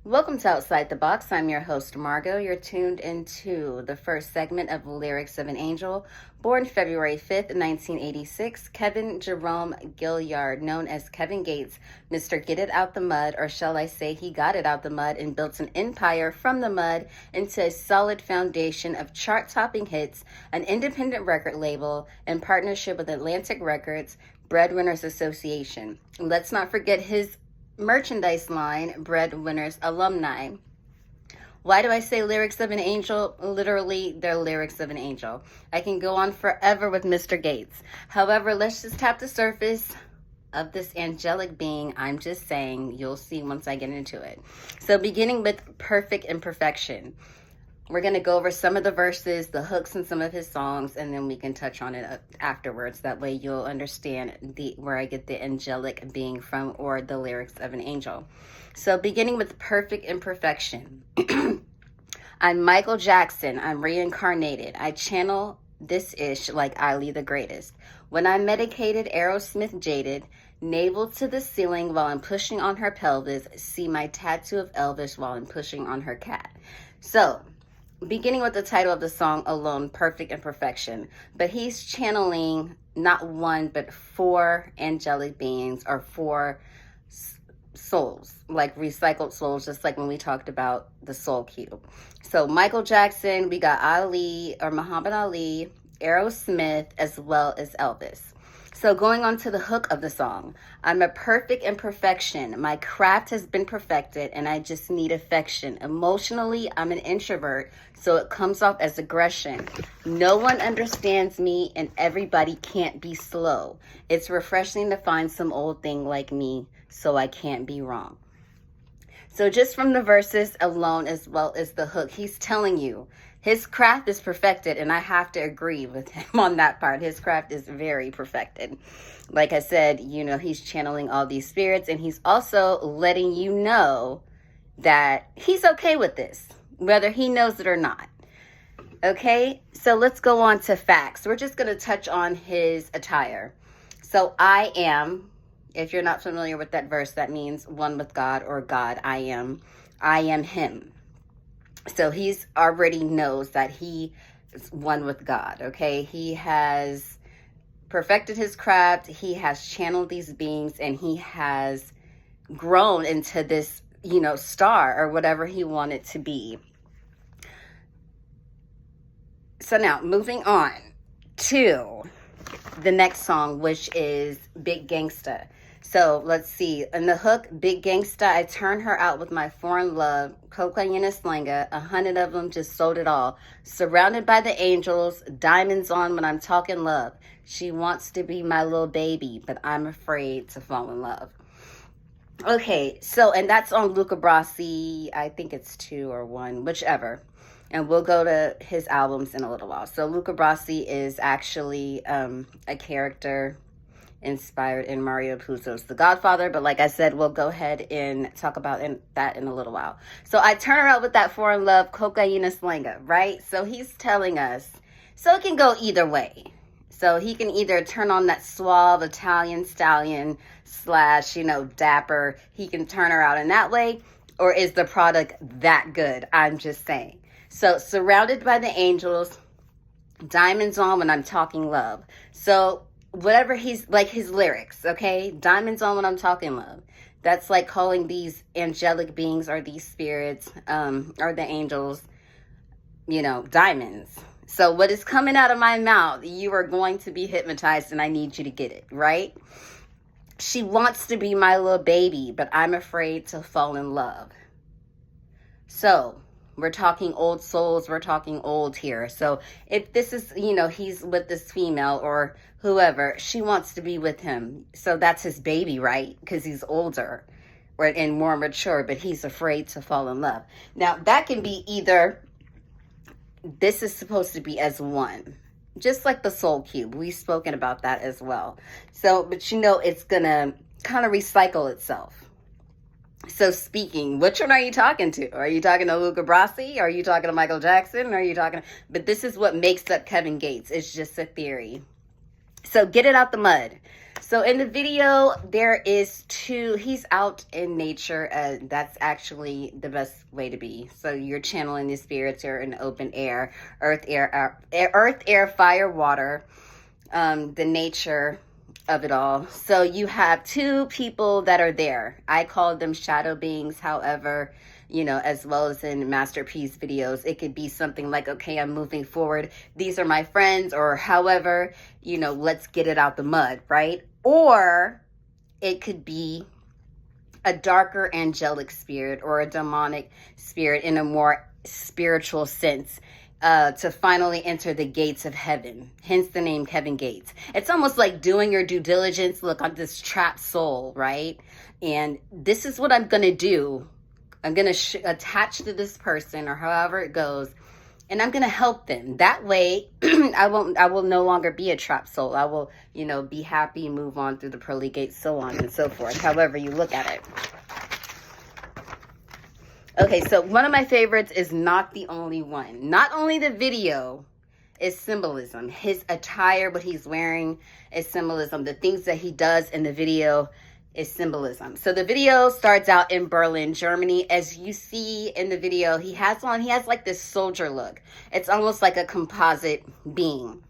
Welcome to Outside the Box. I'm your host, Margot. You're tuned into the first segment of Lyrics of an Angel. Born February 5th, 1986, Kevin Jerome Gilliard, known as Kevin Gates, Mr. Get It Out the Mud, or shall I say he got it out the mud and built an empire from the mud into a solid foundation of chart-topping hits, an independent record label, in partnership with Atlantic Records, Breadwinners Association. Let's not forget his merchandise line, Breadwinners Alumni. Why do I say lyrics of an angel? Literally, they're lyrics of an angel. I can go on forever with Mr. Gates. However, let's just tap the surface of this angelic being. I'm just saying, you'll see once I get into it. So beginning with Perfect Imperfection. We're going to go over some of the verses, the hooks in some of his songs, and then we can touch on it afterwards. That way you'll understand where I get the angelic being from, or the lyrics of an angel. So beginning with Perfect Imperfection. I'm Michael Jackson. I'm reincarnated. I channel this ish like Ali the Greatest. When I'm medicated, Aerosmith jaded, navel to the ceiling while I'm pushing on her pelvis. See my tattoo of Elvis while I'm pushing on her cat. So, beginning with the title of the song alone, Perfect Imperfection, but he's channeling not one but four angelic beings, or four souls, like recycled souls, just like when we talked about the soul cube. So Michael Jackson, we got Ali, or Muhammad Ali, Aerosmith, as well as Elvis. So going on to the hook of the song, I'm a perfect imperfection. My craft has been perfected and I just need affection. Emotionally, I'm an introvert, so it comes off as aggression. No one understands me and everybody can't be slow. It's refreshing to find some old thing like me, so I can't be wrong. So just from the verses alone, as well as the hook, he's telling you his craft is perfected, and I have to agree with him on that part. His craft is very perfected. Like I said, he's channeling all these spirits, and he's also letting you know that he's okay with this, whether he knows it or not. Okay, so let's go on to facts. We're just going to touch on his attire. So I am, if you're not familiar with that verse, that means one with God, or God, I am him. So he's already knows that he is one with God, okay? He has perfected his craft, he has channeled these beings, and he has grown into this, star, or whatever he wanted to be. So now, moving on to the next song, which is Big Gangsta. So let's see. In the hook, Big Gangsta, I turn her out with my foreign love. Cocaine and slanga, 100 of them just sold it all. Surrounded by the angels, diamonds on when I'm talking love. She wants to be my little baby, but I'm afraid to fall in love. Okay, so, and that's on Luca Brasi. I think it's 2 or 1, whichever. And we'll go to his albums in a little while. So Luca Brasi is actually a character inspired in Mario Puzo's The Godfather, but like I said, we'll go ahead and talk about that in a little while. So I turn her out with that foreign love, cocaine and slanga, right? So he's telling us, so it can go either way. So he can either turn on that suave Italian stallion / dapper. He can turn her out in that way, or is the product that good? I'm just saying. So surrounded by the angels, diamonds on when I'm talking love. So whatever he's like, his lyrics, okay? Diamonds on when I'm talking love. That's like calling these angelic beings, or these spirits, or the angels, diamonds. So what is coming out of my mouth, you are going to be hypnotized, and I need you to get it, right? She wants to be my little baby, but I'm afraid to fall in love. So we're talking old souls. We're talking old here. So if this is, he's with this female or whoever, she wants to be with him. So that's his baby, right? Because he's older and more mature, but he's afraid to fall in love. Now, that can be either, this is supposed to be as one, just like the soul cube. We've spoken about that as well. So, but it's going to kind of recycle itself. So speaking, which one are you talking to? Are you talking to Luca Brasi? Are you talking to Michael Jackson? Are you talking? But this is what makes up Kevin Gates. It's just a theory. So Get It Out the Mud. So in the video, there is he's out in nature. That's actually the best way to be. So you're channeling the spirits are in open air, earth, air, fire, water, the nature of it all. So you have two people that are there. I call them shadow beings. However, as well as in Masterpiece videos, it could be something like, okay, I'm moving forward. These are my friends, or however, let's get it out the mud, right? Or it could be a darker angelic spirit or a demonic spirit in a more spiritual sense, to finally enter the gates of heaven, hence the name Kevin Gates. It's almost like doing your due diligence. Look, I'm this trapped soul, right? And this is what I'm going to do. I'm going to attach to this person, or however it goes, and I'm going to help them. That way, I will no longer be a trapped soul. I will, be happy, move on through the pearly gates, so on and so forth, however you look at it. Okay, so one of my favorites is Not the Only One. Not only the video is symbolism. His attire, what he's wearing is symbolism. The things that he does in the video is symbolism. So the video starts out in Berlin, Germany. As you see in the video, he has like this soldier look. It's almost like a composite being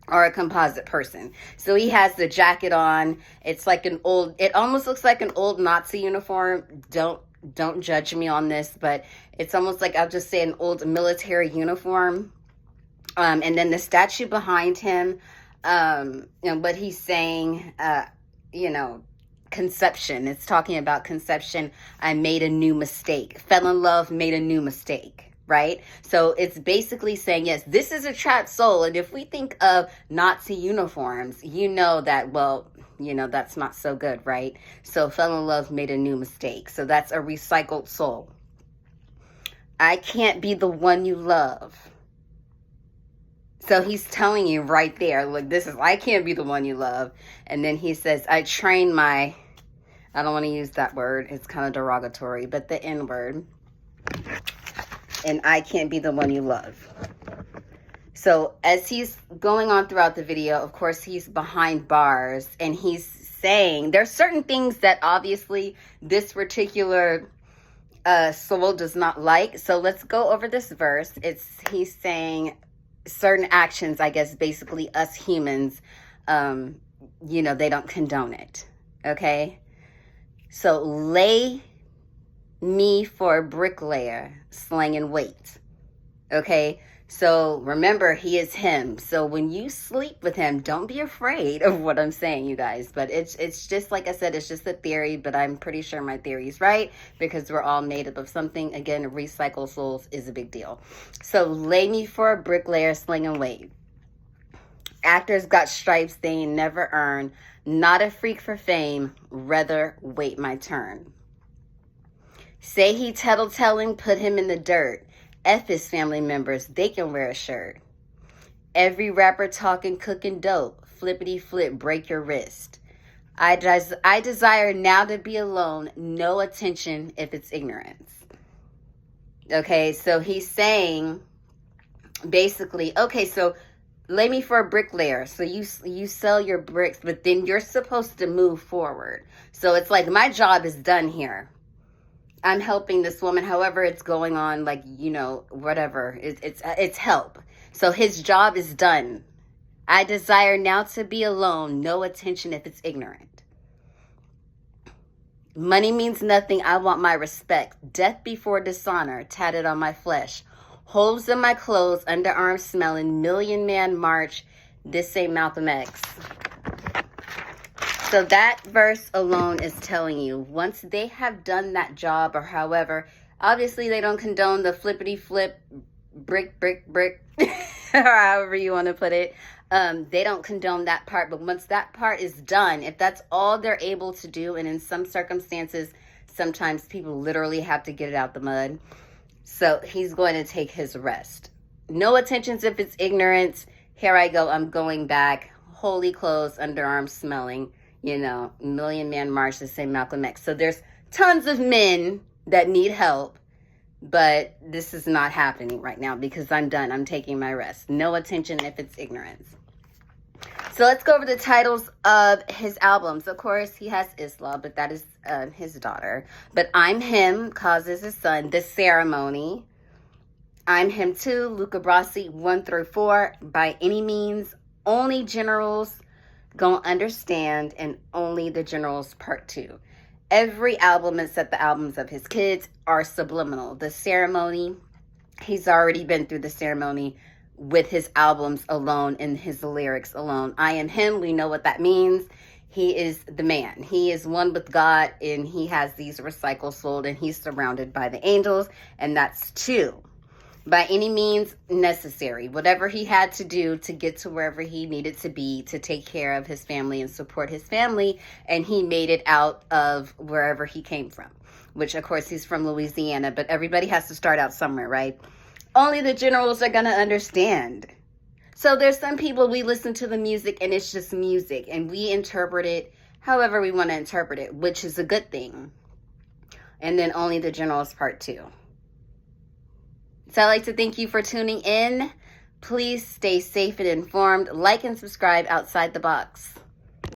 or a composite person. So he has the jacket on. It's like it almost looks like an old Nazi uniform. Don't judge me on this, but it's almost like, I'll just say, an old military uniform. And then the statue behind him, what he's saying, conception. It's talking about conception. I made a new mistake. Fell in love, made a new mistake, right? So it's basically saying, yes, this is a trapped soul. And if we think of Nazi uniforms, that's not so good, right? So fell in love, made a new mistake. So that's a recycled soul. I can't be the one you love. So he's telling you right there, look, I can't be the one you love. And then he says, I don't want to use that word. It's kind of derogatory, but the N word. And I can't be the one you love. So as he's going on throughout the video, of course, he's behind bars, and he's saying there's certain things that obviously this particular soul does not like. So let's go over this verse. He's saying certain actions, I guess, basically us humans, they don't condone it. Okay. So lay me for a bricklayer, slanging weight. Okay. So remember, he is him. So when you sleep with him, don't be afraid of what I'm saying, you guys. But it's just, like I said, it's just a theory, but I'm pretty sure my theory is right, because we're all made up of something. Again, recycle souls is a big deal. So lay me for a bricklayer, slinging weight. Actors got stripes they ain't never earned. Not a freak for fame, rather wait my turn. Say he tattletelling, put him in the dirt. F his family members, they can wear a shirt. Every rapper talking, cooking dope. Flippity flip, break your wrist. I desire now to be alone. No attention if it's ignorance. Okay, so he's saying, basically, okay, so lay me for a bricklayer. So you sell your bricks, but then you're supposed to move forward. So it's like, my job is done here. I'm helping this woman, however it's going on, whatever. It's help. So his job is done. I desire now to be alone. No attention if it's ignorant. Money means nothing. I want my respect. Death before dishonor, tatted on my flesh. Holes in my clothes, underarms smelling. Million Man March. This ain't Malcolm X. So that verse alone is telling you, once they have done that job, or however, obviously they don't condone the flippity flip, brick, or however you want to put it. They don't condone that part. But once that part is done, if that's all they're able to do, and in some circumstances, sometimes people literally have to get it out the mud. So he's going to take his rest. No attentions if it's ignorance. Here I go. I'm going back. Holy clothes, underarms smelling. Million Man March, the same Malcolm X. So there's tons of men that need help, but this is not happening right now because I'm done. I'm taking my rest. No attention if it's ignorance. So let's go over the titles of his albums. Of course, he has Isla, but that is his daughter. But I'm Him, causes his son. The Ceremony. I'm Him Too, Luca Brasi, 1 through 4. By Any Means, Only Generals Gonna Understand, and Only the Generals Part 2. Every album except the albums of his kids are subliminal. The Ceremony, he's already been through the ceremony with his albums alone and his lyrics alone. I Am Him, we know what that means. He is the man. He is one with God, and he has these recycled souls, and he's surrounded by the angels, and that's 2. By Any Means Necessary, whatever he had to do to get to wherever he needed to be to take care of his family and support his family, and he made it out of wherever he came from, which of course he's from Louisiana, but everybody has to start out somewhere, right? Only the generals are going to understand. So there's some people, we listen to the music and it's just music, and we interpret it however we want to interpret it, which is a good thing. And then Only the Generals Part 2. So I'd like to thank you for tuning in. Please stay safe and informed. Like and subscribe outside the box.